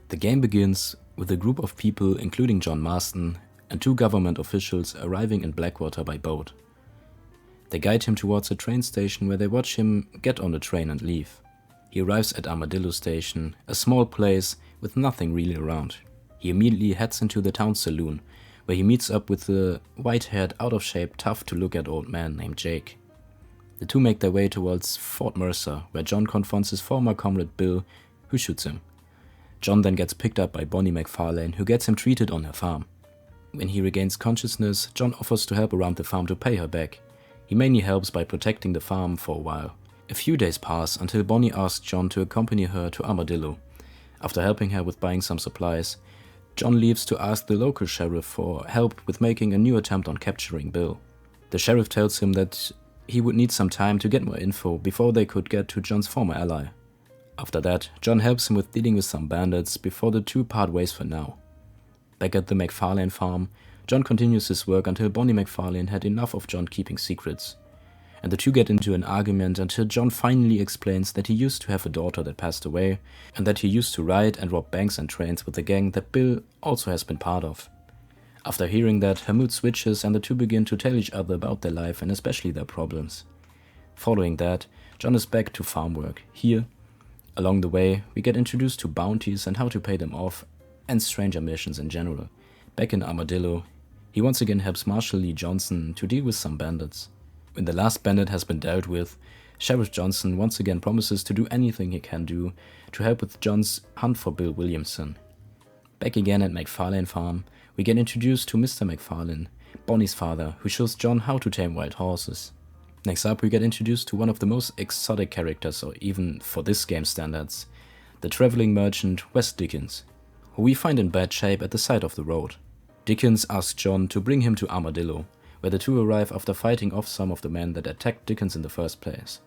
The game begins with a group of people, including John Marston, and 2 government officials arriving in Blackwater by boat. They guide him towards a train station where they watch him get on the train and leave. He arrives at Armadillo Station, a small place with nothing really around. He immediately heads into the town saloon, where he meets up with the white-haired, out-of-shape, tough-to-look-at old man named Jake. The two make their way towards Fort Mercer, where John confronts his former comrade Bill, who shoots him. John then gets picked up by Bonnie McFarlane, who gets him treated on her farm. When he regains consciousness, John offers to help around the farm to pay her back. He mainly helps by protecting the farm for a while. A few days pass until Bonnie asks John to accompany her to Armadillo. After helping her with buying some supplies, John leaves to ask the local sheriff for help with making a new attempt on capturing Bill. The sheriff tells him that he would need some time to get more info before they could get to John's former ally. After that, John helps him with dealing with some bandits before the two part ways for now. Back at the McFarlane farm, John continues his work until Bonnie McFarlane had enough of John keeping secrets. And the two get into an argument until John finally explains that he used to have a daughter that passed away, and that he used to ride and rob banks and trains with the gang that Bill also has been part of. After hearing that, her mood switches and the two begin to tell each other about their life and especially their problems. Following that, John is back to farm work. Here, along the way, we get introduced to bounties and how to pay them off, and stranger missions in general. Back in Armadillo, he once again helps Marshal Lee Johnson to deal with some bandits. When the last bandit has been dealt with, Sheriff Johnson once again promises to do anything he can do to help with John's hunt for Bill Williamson. Back again at McFarlane Farm, we get introduced to Mr. McFarlane, Bonnie's father, who shows John how to tame wild horses. Next up, we get introduced to one of the most exotic characters, or even for this game's standards, the traveling merchant Wes Dickens, who we find in bad shape at the side of the road. Dickens asks John to bring him to Armadillo, where the two arrive after fighting off some of the men that attacked Dickens in the first place.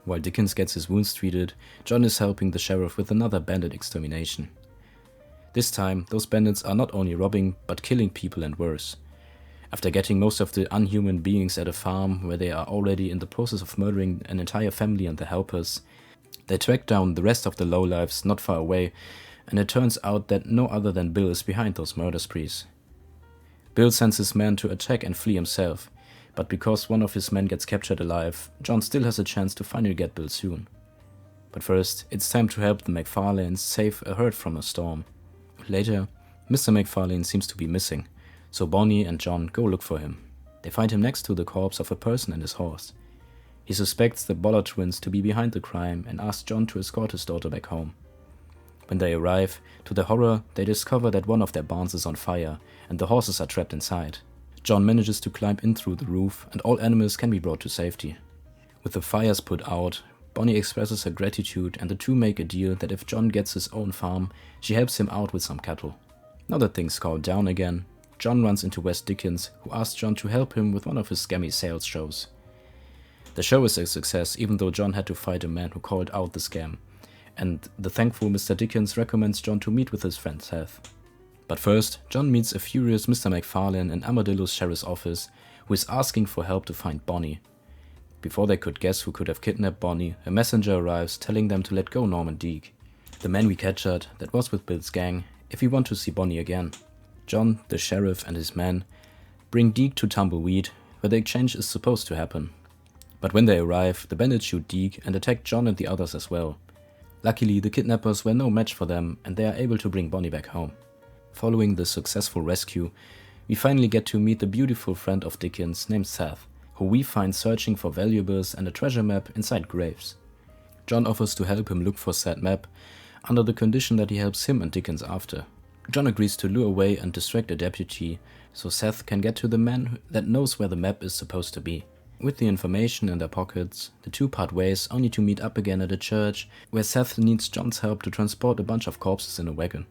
While Dickens gets his wounds treated, John is helping the sheriff with another bandit extermination. This time, those bandits are not only robbing, but killing people and worse. After getting most of the unhuman beings at a farm where they are already in the process of murdering an entire family and their helpers, they track down the rest of the lowlifes not far away, and it turns out that no other than Bill is behind those murder sprees. Bill sends his men to attack and flee himself, but because one of his men gets captured alive, John still has a chance to finally get Bill soon. But first, it's time to help the McFarlanes save a herd from a storm. Later, Mr. McFarlane seems to be missing, so Bonnie and John go look for him. They find him next to the corpse of a person and his horse. He suspects the Bollard twins to be behind the crime and asks John to escort his daughter back home. When they arrive, to their horror, they discover that one of their barns is on fire and the horses are trapped inside. John manages to climb in through the roof and all animals can be brought to safety. With the fires put out, Bonnie expresses her gratitude and the two make a deal that if John gets his own farm, she helps him out with some cattle. Now that things calm down again, John runs into Wes Dickens, who asks John to help him with one of his scammy sales shows. The show is a success even though John had to fight a man who called out the scam, and the thankful Mr. Dickens recommends John to meet with his friend Seth. But first, John meets a furious Mr. McFarlane in Armadillo's sheriff's office, who is asking for help to find Bonnie. Before they could guess who could have kidnapped Bonnie, a messenger arrives telling them to let go Norman Deek, the man we captured that was with Bill's gang, if we want to see Bonnie again. John, the sheriff, and his men bring Deke to Tumbleweed, where the exchange is supposed to happen. But when they arrive, the bandits shoot Deke and attack John and the others as well. Luckily, the kidnappers were no match for them and they are able to bring Bonnie back home. Following the successful rescue, we finally get to meet the beautiful friend of Dickens named Seth, who we find searching for valuables and a treasure map inside graves. John offers to help him look for said map, under the condition that he helps him and Dickens after. John agrees to lure away and distract a deputy, so Seth can get to the man that knows where the map is supposed to be. With the information in their pockets, the two part ways only to meet up again at a church, where Seth needs John's help to transport a bunch of corpses in a wagon.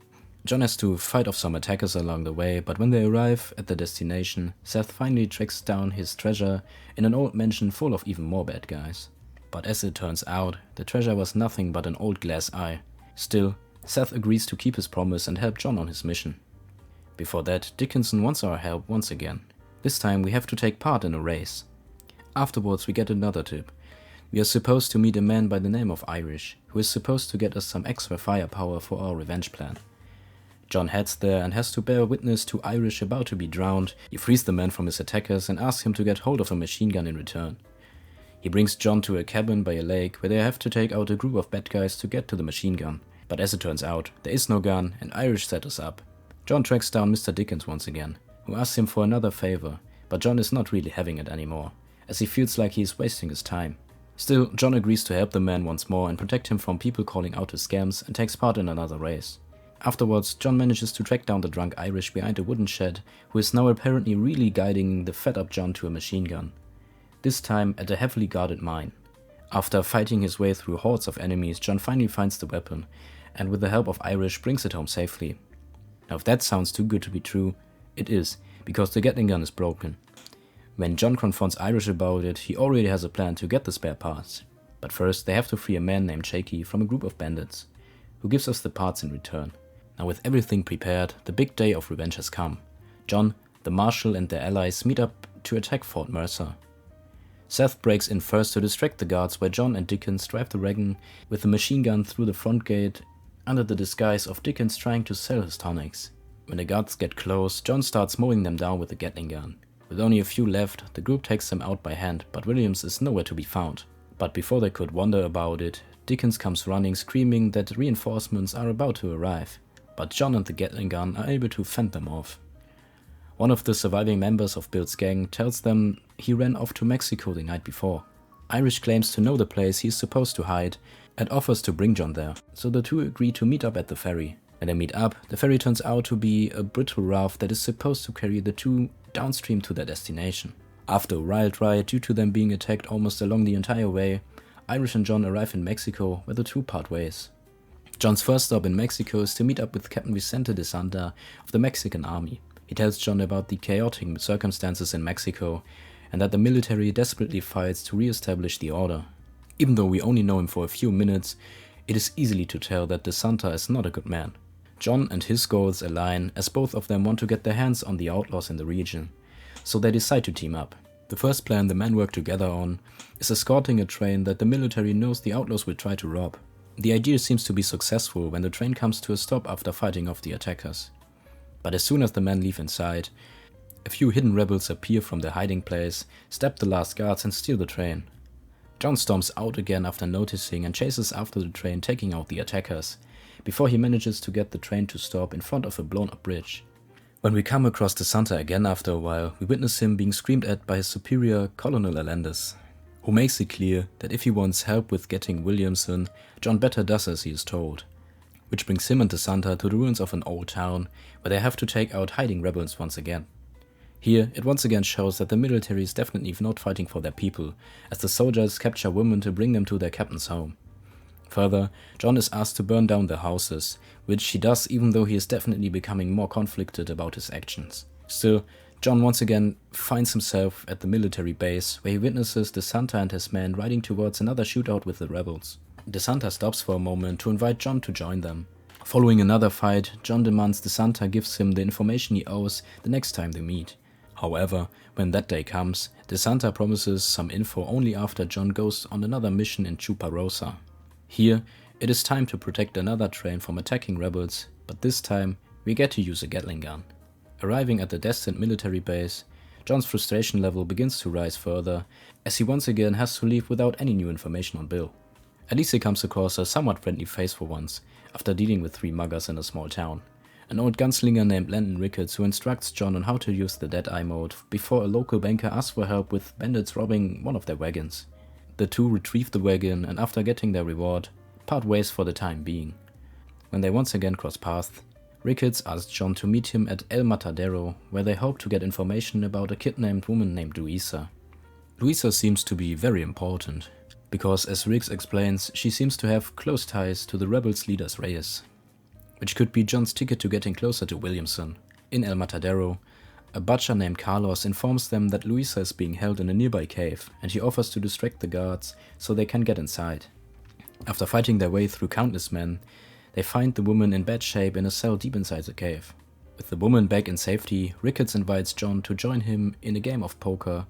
John has to fight off some attackers along the way, but when they arrive at their destination, Seth finally tracks down his treasure in an old mansion full of even more bad guys. But as it turns out, the treasure was nothing but an old glass eye. Still, Seth agrees to keep his promise and help John on his mission. Before that, Dickinson wants our help once again. This time we have to take part in a race. Afterwards we get another tip. We are supposed to meet a man by the name of Irish, who is supposed to get us some extra firepower for our revenge plan. John heads there and has to bear witness to Irish about to be drowned. He frees the man from his attackers and asks him to get hold of a machine gun in return. He brings John to a cabin by a lake where they have to take out a group of bad guys to get to the machine gun. But as it turns out, there is no gun and Irish set us up. John tracks down Mr. Dickens once again, who asks him for another favor, but John is not really having it anymore, as he feels like he is wasting his time. Still, John agrees to help the man once more and protect him from people calling out his scams and takes part in another race. Afterwards, John manages to track down the drunk Irish behind a wooden shed, who is now apparently really guiding the fed-up John to a machine gun. This time at a heavily guarded mine. After fighting his way through hordes of enemies, John finally finds the weapon, and with the help of Irish brings it home safely. Now if that sounds too good to be true, it is, because the Gatling gun is broken. When John confronts Irish about it, he already has a plan to get the spare parts. But first they have to free a man named Shaky from a group of bandits, who gives us the parts in return. Now with everything prepared, the big day of revenge has come. John, the Marshal and their allies meet up to attack Fort Mercer. Seth breaks in first to distract the guards while John and Dickens drive the wagon with the machine gun through the front gate under the disguise of Dickens trying to sell his tonics. When the guards get close, John starts mowing them down with the Gatling gun. With only a few left, the group takes them out by hand, but Williams is nowhere to be found. But before they could wonder about it, Dickens comes running screaming that reinforcements are about to arrive, but John and the Gatling gun are able to fend them off. One of the surviving members of Bill's gang tells them he ran off to Mexico the night before. Irish claims to know the place he is supposed to hide and offers to bring John there, so the two agree to meet up at the ferry. When they meet up, the ferry turns out to be a brittle raft that is supposed to carry the two downstream to their destination. After a wild ride due to them being attacked almost along the entire way, Irish and John arrive in Mexico where the two part ways. John's first stop in Mexico is to meet up with Captain Vicente de Santa of the Mexican army. He tells John about the chaotic circumstances in Mexico and that the military desperately fights to re-establish the order. Even though we only know him for a few minutes, it is easily to tell that de Santa is not a good man. John and his goals align, as both of them want to get their hands on the outlaws in the region, so they decide to team up. The first plan the men work together on is escorting a train that the military knows the outlaws will try to rob. The idea seems to be successful when the train comes to a stop after fighting off the attackers. But as soon as the men leave inside, a few hidden rebels appear from their hiding place, stab the last guards and steal the train. John storms out again after noticing and chases after the train, taking out the attackers, before he manages to get the train to stop in front of a blown up bridge. When we come across de Santa again after a while, we witness him being screamed at by his superior, Colonel Alendis, who makes it clear that if he wants help with getting Williamson, John better does as he is told. Which brings him and de Santa to the ruins of an old town, where they have to take out hiding rebels once again. Here, it once again shows that the military is definitely not fighting for their people, as the soldiers capture women to bring them to their captain's home. Further, John is asked to burn down their houses, which he does even though he is definitely becoming more conflicted about his actions. Still, John once again finds himself at the military base, where he witnesses de Santa and his men riding towards another shootout with the rebels. De Santa stops for a moment to invite John to join them. Following another fight, John demands de Santa gives him the information he owes the next time they meet. However, when that day comes, de Santa promises some info only after John goes on another mission in Chuparosa. Here, it is time to protect another train from attacking rebels, but this time we get to use a Gatling gun. Arriving at the destined military base, John's frustration level begins to rise further, as he once again has to leave without any new information on Bill. At least he comes across a somewhat friendly face for once, after dealing with 3 muggers in a small town. An old gunslinger named Landon Ricketts who instructs John on how to use the Deadeye mode before a local banker asks for help with bandits robbing one of their wagons. The two retrieve the wagon and after getting their reward, part ways for the time being. When they once again cross paths, Ricketts asks John to meet him at El Matadero, where they hope to get information about a kidnapped woman named Luisa. Luisa seems to be very important, because as Riggs explains, she seems to have close ties to the rebels' leader's Reyes, which could be John's ticket to getting closer to Williamson. In El Matadero, a butcher named Carlos informs them that Luisa is being held in a nearby cave, and he offers to distract the guards so they can get inside. After fighting their way through countless men, they find the woman in bad shape in a cell deep inside the cave. With the woman back in safety, Ricketts invites John to join him in a game of poker,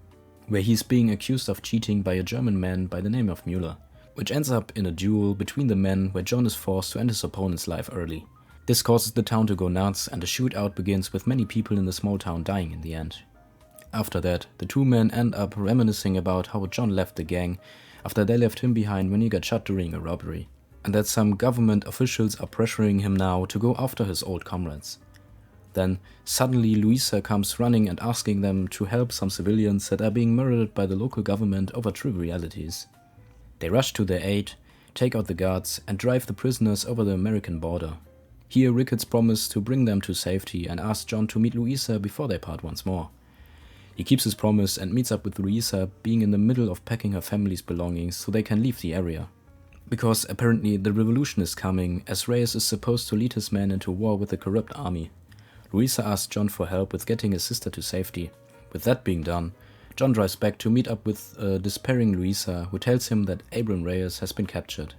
where he's being accused of cheating by a German man by the name of Müller, which ends up in a duel between the men where John is forced to end his opponent's life early. This causes the town to go nuts, and a shootout begins with many people in the small town dying in the end. After that, the two men end up reminiscing about how John left the gang after they left him behind when he got shot during a robbery, and that some government officials are pressuring him now to go after his old comrades. Then, suddenly Louisa comes running and asking them to help some civilians that are being murdered by the local government over trivialities. They rush to their aid, take out the guards, and drive the prisoners over the American border. Here Ricketts promises to bring them to safety and asks John to meet Louisa before they part once more. He keeps his promise and meets up with Louisa, being in the middle of packing her family's belongings so they can leave the area. Because apparently the revolution is coming, as Reyes is supposed to lead his men into war with the corrupt army. Louisa asks John for help with getting his sister to safety. With that being done, John drives back to meet up with a despairing Louisa, who tells him that Abraham Reyes has been captured.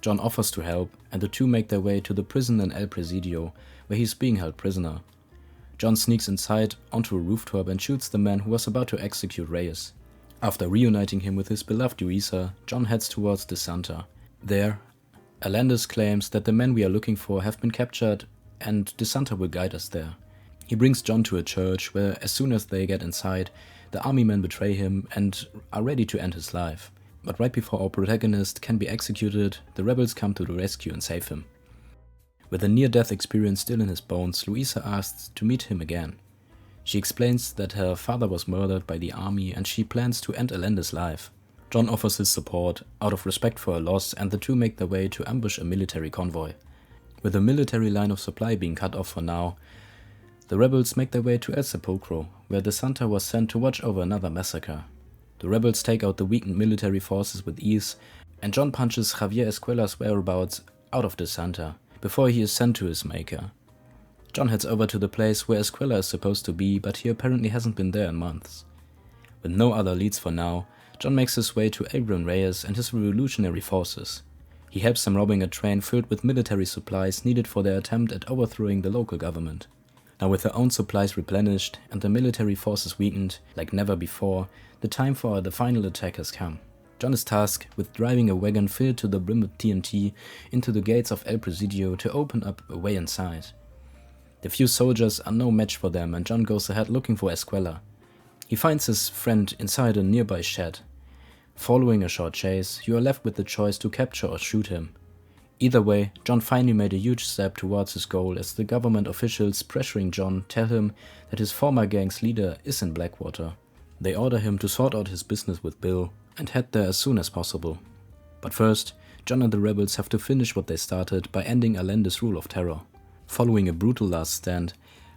John offers to help, and the two make their way to the prison in El Presidio, where he's being held prisoner. John sneaks inside onto a rooftop and shoots the man who was about to execute Reyes. After reuniting him with his beloved Louisa, John heads towards the Santa. There, Alandis claims that the men we are looking for have been captured and the Santa will guide us there. He brings John to a church where, as soon as they get inside, the army men betray him and are ready to end his life. But right before our protagonist can be executed, the rebels come to the rescue and save him. With a near-death experience still in his bones, Louisa asks to meet him again. She explains that her father was murdered by the army and she plans to end Alandis' life. John offers his support out of respect for her loss, and the two make their way to ambush a military convoy. With the military line of supply being cut off for now, the rebels make their way to El Sepulcro, where the Santa was sent to watch over another massacre. The rebels take out the weakened military forces with ease, and John punches Javier Escuela's whereabouts out of the Santa, before he is sent to his maker. John heads over to the place where Escuela is supposed to be, but he apparently hasn't been there in months. With no other leads for now, John makes his way to Abraham Reyes and his revolutionary forces. He helps them robbing a train filled with military supplies needed for their attempt at overthrowing the local government. Now with their own supplies replenished and the military forces weakened like never before, the time for the final attack has come. John is tasked with driving a wagon filled to the brim with TNT into the gates of El Presidio to open up a way inside. The few soldiers are no match for them, and John goes ahead looking for Escuela. He finds his friend inside a nearby shed. Following a short chase, you are left with the choice to capture or shoot him. Either way, John finally made a huge step towards his goal, as the government officials pressuring John tell him that his former gang's leader is in Blackwater. They order him to sort out his business with Bill and head there as soon as possible. But first, John and the rebels have to finish what they started by ending Alandis' rule of terror. Following a brutal last stand,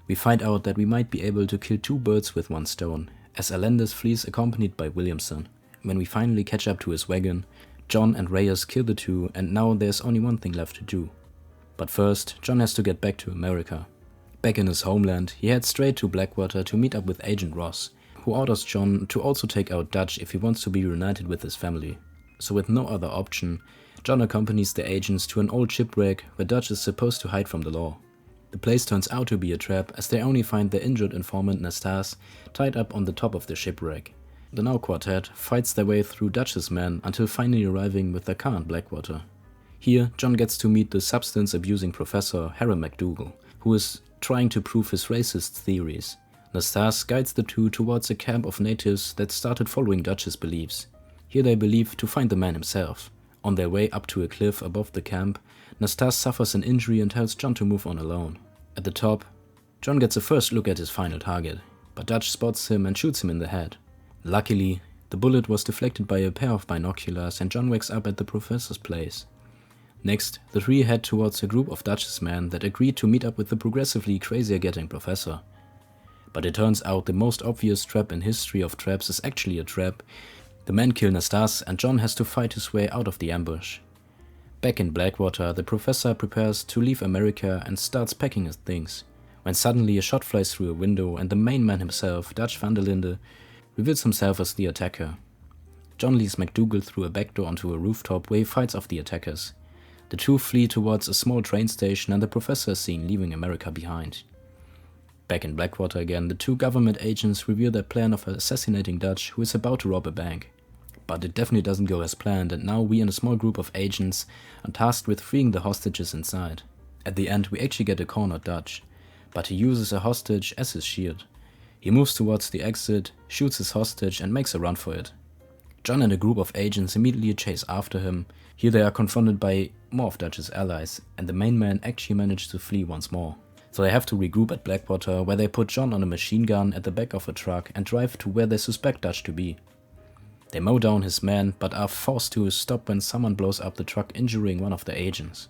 we find out that we might be able to kill two birds with one stone, as Alandis flees accompanied by Williamson. When we finally catch up to his wagon, John and Reyes kill the two, and now there's only one thing left to do. But first, John has to get back to America. Back in his homeland, he heads straight to Blackwater to meet up with Agent Ross, who orders John to also take out Dutch if he wants to be reunited with his family. So with no other option, John accompanies the agents to an old shipwreck where Dutch is supposed to hide from the law. The place turns out to be a trap, as they only find their injured informant Nastas tied up on the top of the shipwreck. The now quartet fights their way through Dutch's men until finally arriving with their car in Blackwater. Here, John gets to meet the substance-abusing professor Harry McDougal, who is trying to prove his racist theories. Nastas guides the two towards a camp of natives that started following Dutch's beliefs. Here they believe to find the man himself. On their way up to a cliff above the camp, Nastas suffers an injury and tells John to move on alone. At the top, John gets a first look at his final target, but Dutch spots him and shoots him in the head. Luckily, the bullet was deflected by a pair of binoculars and John wakes up at the professor's place. Next, the three head towards a group of Dutch's men that agreed to meet up with the progressively crazier-getting professor. But it turns out the most obvious trap in history of traps is actually a trap. The men kill Nastas and John has to fight his way out of the ambush. Back in Blackwater, the professor prepares to leave America and starts packing his things, when suddenly a shot flies through a window and the main man himself, Dutch van der Linde, reveals himself as the attacker. John leads McDougal through a back door onto a rooftop where he fights off the attackers. The two flee towards a small train station and the professor is seen leaving America behind. Back in Blackwater again, the two government agents reveal their plan of assassinating Dutch, who is about to rob a bank. But it definitely doesn't go as planned, and now we and a small group of agents are tasked with freeing the hostages inside. At the end, we actually get a cornered Dutch, but he uses a hostage as his shield. He moves towards the exit, shoots his hostage, and makes a run for it. John and a group of agents immediately chase after him. Here they are confronted by more of Dutch's allies, and the main man actually managed to flee once more. So they have to regroup at Blackwater, where they put John on a machine gun at the back of a truck and drive to where they suspect Dutch to be. They mow down his men, but are forced to stop when someone blows up the truck, injuring one of the agents.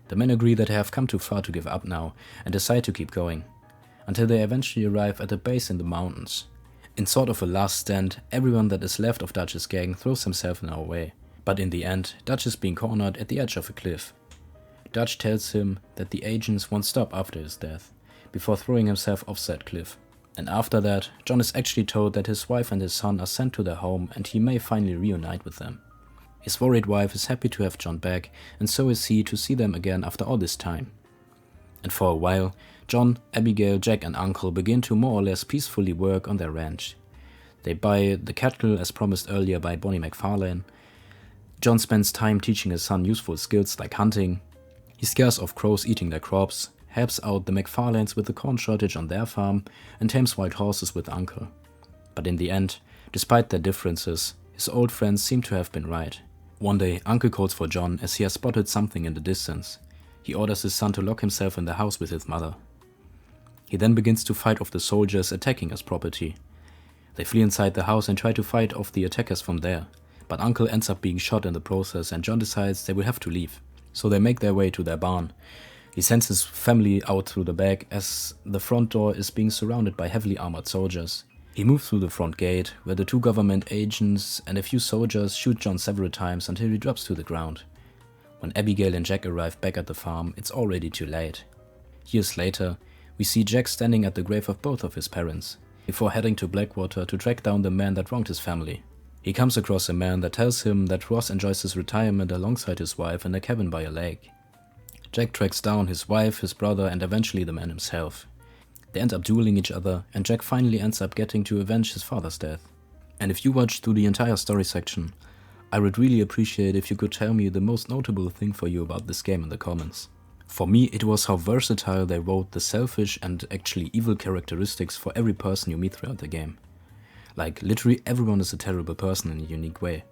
The men agree that they have come too far to give up now, and decide to keep going, until they eventually arrive at a base in the mountains. In sort of a last stand, everyone that is left of Dutch's gang throws himself in our way, but in the end, Dutch is being cornered at the edge of a cliff. Dutch tells him that the agents won't stop after his death, before throwing himself off said cliff. And after that, John is actually told that his wife and his son are sent to their home and he may finally reunite with them. His worried wife is happy to have John back, and so is he to see them again after all this time. And for a while, John, Abigail, Jack and Uncle begin to more or less peacefully work on their ranch. They buy the cattle as promised earlier by Bonnie McFarlane. John spends time teaching his son useful skills like hunting. He scares off crows eating their crops, helps out the McFarlanes with the corn shortage on their farm, and tames wild horses with Uncle. But in the end, despite their differences, his old friends seem to have been right. One day, Uncle calls for John as he has spotted something in the distance. He orders his son to lock himself in the house with his mother. He then begins to fight off the soldiers attacking his property. They flee inside the house and try to fight off the attackers from there, but Uncle ends up being shot in the process and John decides they will have to leave. So they make their way to their barn. He sends his family out through the back as the front door is being surrounded by heavily armored soldiers. He moves through the front gate, where the two government agents and a few soldiers shoot John several times until he drops to the ground. When Abigail and Jack arrive back at the farm, it's already too late. Years later, we see Jack standing at the grave of both of his parents, before heading to Blackwater to track down the man that wronged his family. He comes across a man that tells him that Ross enjoys his retirement alongside his wife in a cabin by a lake. Jack tracks down his wife, his brother, and eventually the man himself. They end up dueling each other, and Jack finally ends up getting to avenge his father's death. And if you watched through the entire story section, I would really appreciate if you could tell me the most notable thing for you about this game in the comments. For me, it was how versatile they wrote the selfish and actually evil characteristics for every person you meet throughout the game. Like, literally everyone is a terrible person in a unique way.